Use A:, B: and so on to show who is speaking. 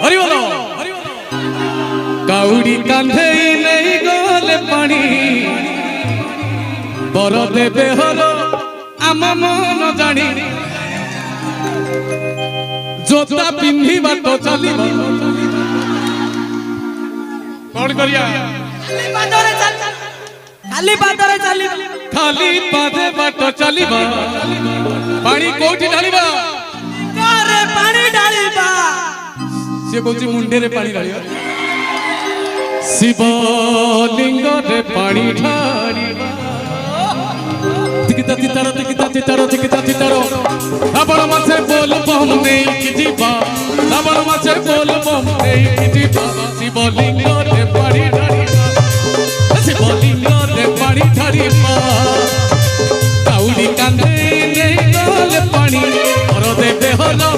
A: हरि बोल काउडी कांधे नहीं गले पानी बर देवे हर आम मन जानी जोता पिंधी बाट चली कौन करिया
B: खाली पादे बाट चलीबा
A: पानी कोठी ढालिबा
B: कारे पानी डालिबा
A: से कहूँ मुंडे रे पानी ढालिबा शिवलिंग रे पानी ढालिबा तिकिता तितारो तिकिता तितारो तिकिता तितारो रावण मासे बोल बम नहीं कि जीवा रावण मासे बोल बम नहीं कि जीवा शिवलिंग रे पानी ढालिबा शिवलिंग रे पानी ढालिबा काउडी कांधे नहीं गले पानी और देवे हलो